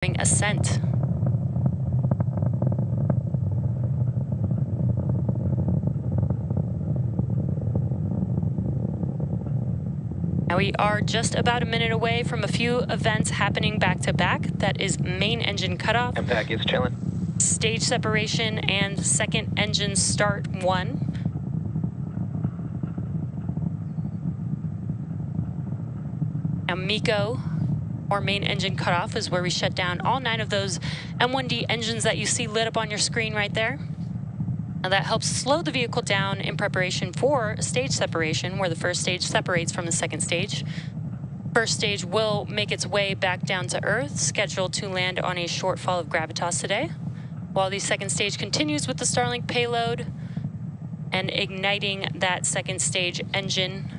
during ascent. Now we are just about a minute away from a few events happening back to back. That is main engine cutoff, Impact is chilling. stage separation, and second engine start 1. Now MECO, or main engine cutoff, is where we shut down all 9 of those M1D engines that you see lit up on your screen right there. Now that helps slow the vehicle down in preparation for stage separation, where the first stage separates from the second stage. First stage will make its way back down to Earth, scheduled to land on a shortfall of gravitas today, while the second stage continues with the Starlink payload and igniting that second stage engine.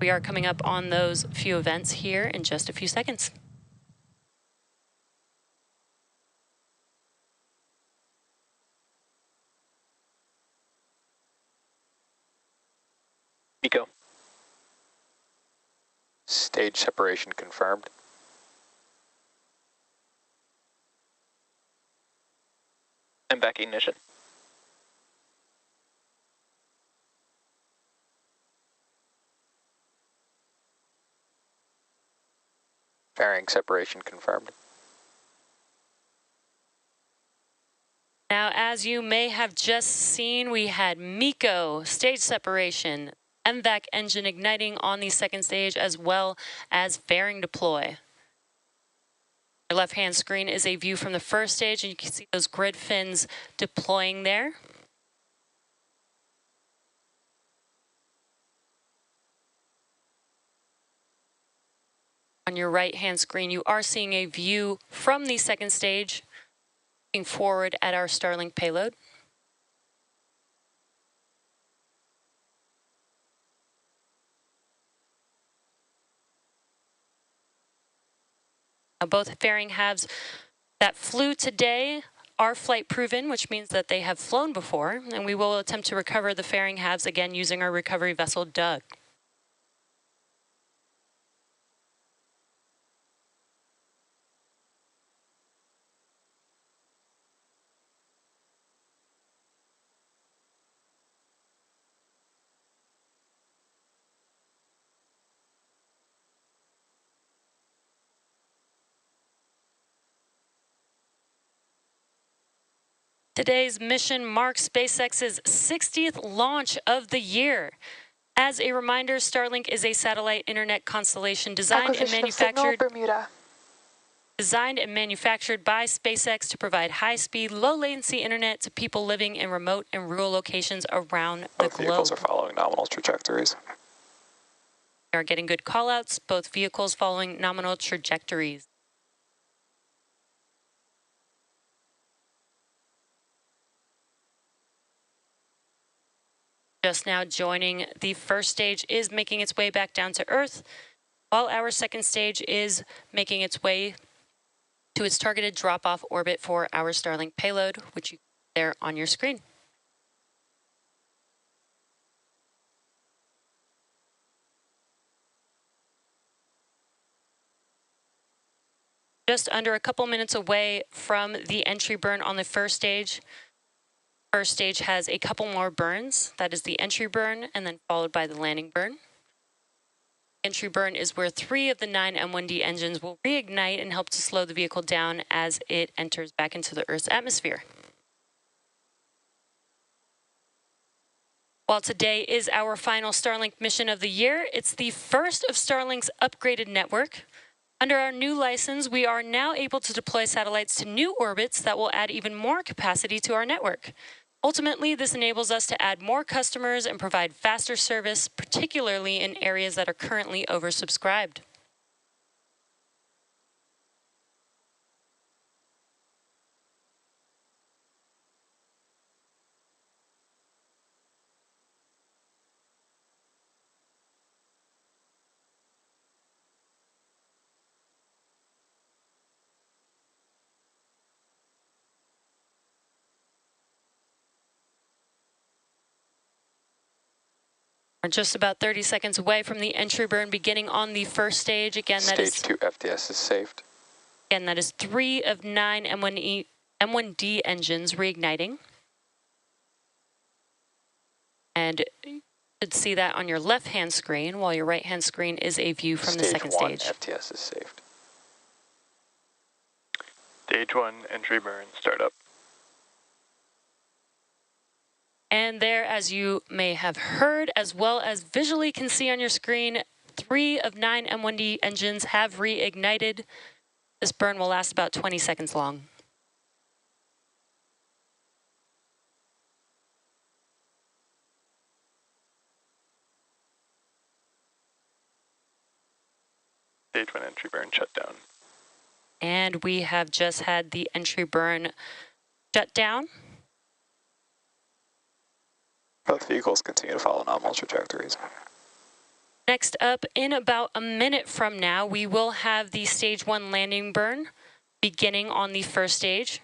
We are coming up on those few events here in just a few seconds. MECO. Stage separation confirmed. I'm back ignition. Fairing separation confirmed. Now, as you may have just seen, we had MECO, stage separation, MVAC engine igniting on the second stage, as well as fairing deploy. Your left-hand screen is a view from the first stage, and you can see those grid fins deploying there. On your right-hand screen, you are seeing a view from the second stage, looking forward at our Starlink payload. Now, both fairing halves that flew today are flight proven, which means that they have flown before, and we will attempt to recover the fairing halves again using our recovery vessel, Doug. Today's mission marks SpaceX's 60th launch of the year. As a reminder, Starlink is a satellite internet constellation designed and manufactured by SpaceX to provide high-speed, low-latency internet to people living in remote and rural locations around the globe. Both vehicles are following nominal trajectories. We are getting good callouts, both vehicles following nominal trajectories. Just now joining the first stage is making its way back down to Earth, while our second stage is making its way to its targeted drop-off orbit for our Starlink payload, which you see there on your screen. Just under a couple minutes away from the entry burn on the first stage. First stage has a couple more burns. That is the entry burn, and then followed by the landing burn. Entry burn is where 3 of the 9 M1D engines will reignite and help to slow the vehicle down as it enters back into the Earth's atmosphere. While today is our final Starlink mission of the year, it's the first of Starlink's upgraded network. Under our new license, we are now able to deploy satellites to new orbits that will add even more capacity to our network. Ultimately, this enables us to add more customers and provide faster service, particularly in areas that are currently oversubscribed. We're just about 30 seconds away from the entry burn beginning on the first stage. Again, that is Stage 2 FTS is saved. Again, that is 3 of 9 M1D engines reigniting. And you should see that on your left-hand screen, while your right-hand screen is a view from the second stage. Stage 1 FTS is saved. Stage 1 entry burn startup. And there, as you may have heard, as well as visually can see on your screen, 3 of 9 M1D engines have reignited. This burn will last about 20 seconds long. Stage 1 entry burn shut down. And we have just had the entry burn shut down. Both vehicles continue to follow nominal trajectories. Next up, in about a minute from now, we will have the stage 1 landing burn beginning on the first stage.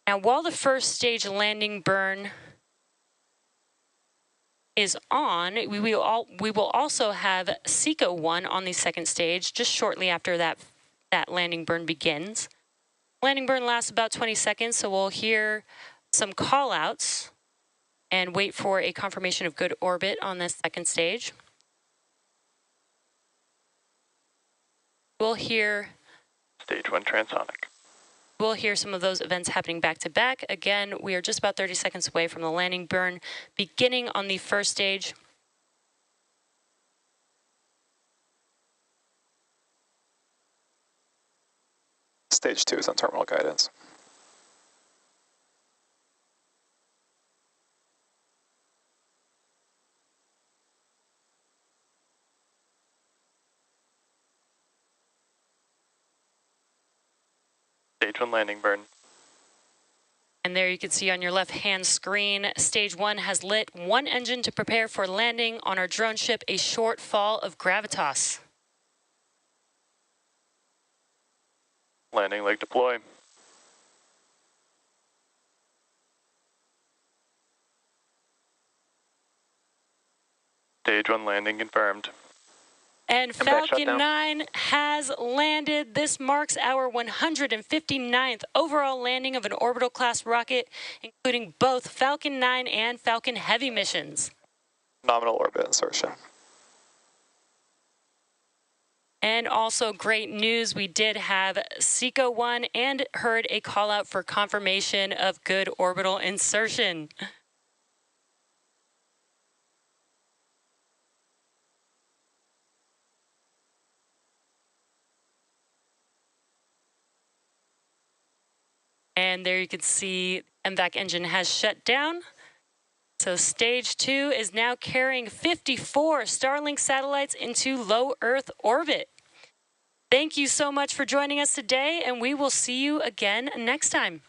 Now, while the first stage landing burn is on, we will also have SECO 1 on the second stage just shortly after that landing burn begins. Landing burn lasts about 20 seconds, so we'll hear some call-outs and wait for a confirmation of good orbit on this second stage. We'll hear Stage 1 transonic. We'll hear some of those events happening back to back. Again, we are just about 30 seconds away from the landing burn beginning on the first stage. Stage 2 is on terminal guidance. Stage 1 landing burn. And there you can see on your left-hand screen, stage 1 has lit 1 engine to prepare for landing on our drone ship, a short fall of gravitas. Landing leg deploy. Stage 1 landing confirmed. And Impact Falcon shutdown. 9 has landed. This marks our 159th overall landing of an orbital class rocket, including both Falcon 9 and Falcon Heavy missions. Nominal orbit insertion. And also great news, we did have SECO 1 and heard a call out for confirmation of good orbital insertion. And there you can see MVAC engine has shut down. So stage 2 is now carrying 54 Starlink satellites into low Earth orbit. Thank you so much for joining us today, and we will see you again next time.